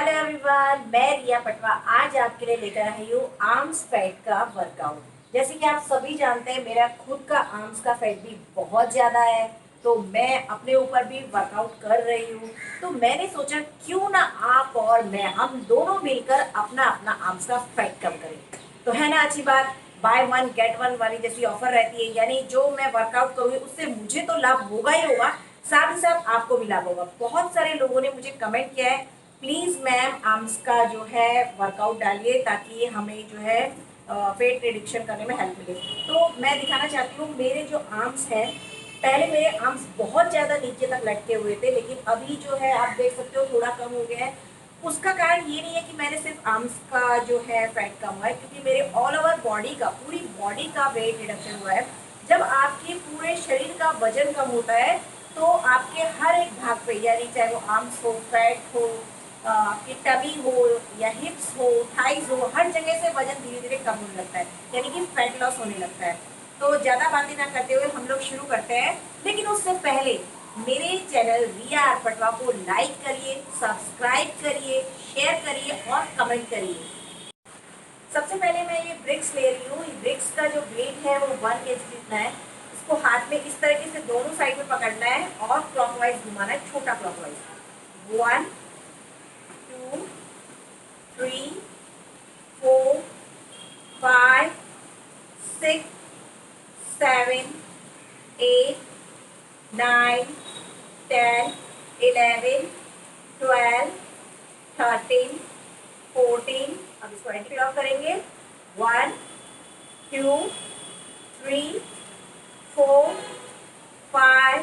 Hello everyone, मैं रिया पटवा आज आपके लिए लेकर आई हूँ आर्म्स फैट का वर्कआउट। जैसे कि आप सभी जानते हैं, मेरा खुद का आर्म्स का फैट भी बहुत ज़्यादा है, तो मैं अपने ऊपर भी वर्कआउट कर रही हूँ। तो मैंने सोचा क्यों ना आप और मैं हम दोनों मिलकर अपना अपना आर्म्स का फैट कम करें। तो है ना अच्छी बात, बाय वन गेट वन वाली जैसी ऑफर रहती है, यानी जो मैं वर्कआउट करूँगी उससे मुझे तो लाभ होगा ही होगा, साथ ही साथ आपको भी लाभ होगा। बहुत सारे लोगों ने मुझे कमेंट किया है, प्लीज मैम आर्म्स का जो है वर्कआउट डालिए ताकि हमें जो है वेट रिडक्शन करने में हेल्प मिले। तो मैं दिखाना चाहती हूँ मेरे जो आर्म्स हैं। पहले मेरे आर्म्स बहुत ज़्यादा नीचे तक लटके हुए थे, लेकिन अभी जो है आप देख सकते हो थोड़ा कम हो गया है। उसका कारण ये नहीं है कि मैंने सिर्फ आर्म्स का जो है फैट कम हुआ है, क्योंकि मेरे ऑल ओवर बॉडी का, पूरी बॉडी का वेट रिडक्शन हुआ है। जब आपके पूरे शरीर का वजन कम होता है तो आपके हर एक भाग पे, यानी चाहे वो आर्म्स हो, फैट हो, आपकी टमी हो या हिप्स हो, थाइज हो, हर जगह से वजन धीरे धीरे कम होने लगता है, यानी कि फैट लॉस होने लगता है। तो ज़्यादा बातें ना करते हुए हम लोग शुरू करते हैं। लेकिन उससे पहले मेरे चैनल रिया आर पटवा को लाइक करिए, सब्सक्राइब करिए, शेयर करिए और कमेंट करिए। सबसे पहले मैं ये ब्रिक्स ले रही हूँ। ब्रिक्स का जो वेट है वो 1 kg जितना है। इसको हाथ में इस तरीके से दोनों साइड में पकड़ना है और क्लॉकवाइज घुमाना है, छोटा क्लॉकवाइज। 1 2 3 4 5 6 7 8 9 10 11 12 13 14। अब इसको एंटी लॉक करेंगे। 1 2 3 4 5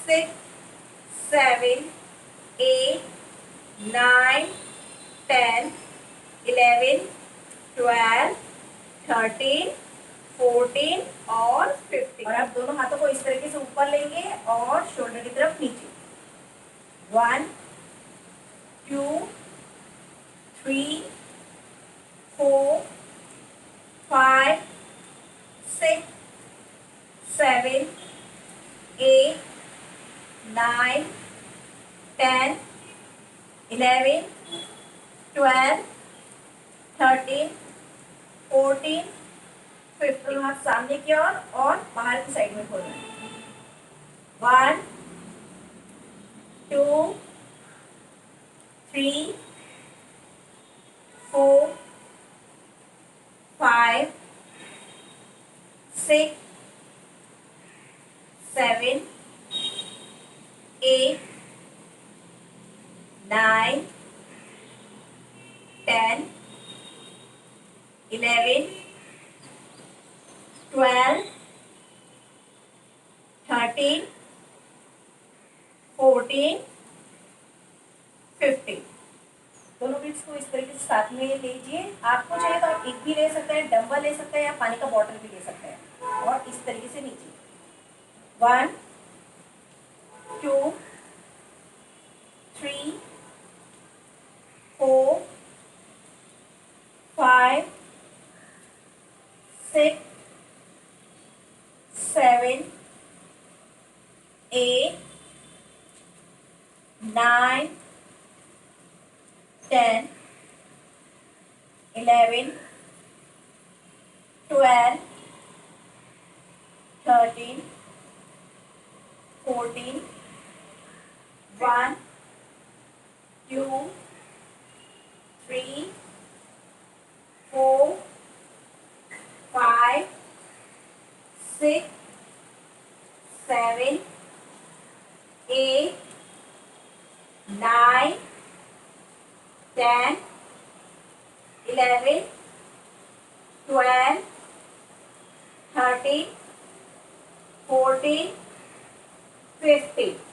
6 7 8 9 10 11 12 13 14 और 15। और आप दोनों हाथों को इस तरीके से ऊपर लेंगे और शोल्डर की तरफ नीचे। 1 2 3 4 5 6 7 8 9 10 11 12 13 14 15। हाथ सामने की ओर और बाहर की साइड में खोलना है। 1 2 3 4 5 6 7 8 9 10 11 12 13 14 15। दोनों ब्रिक्स को इस तरीके से साथ में लीजिए। आपको चाहे तो आप एक भी ले सकते हैं, डंबल ले सकते हैं या पानी का बॉटल भी ले सकते हैं, और इस तरीके से नीचे। 1 2 3 4 5 6 7 8 9 10 11 12 13 14 1 2 3 4 5 6 7 8 9 10 11 12 13 14 15।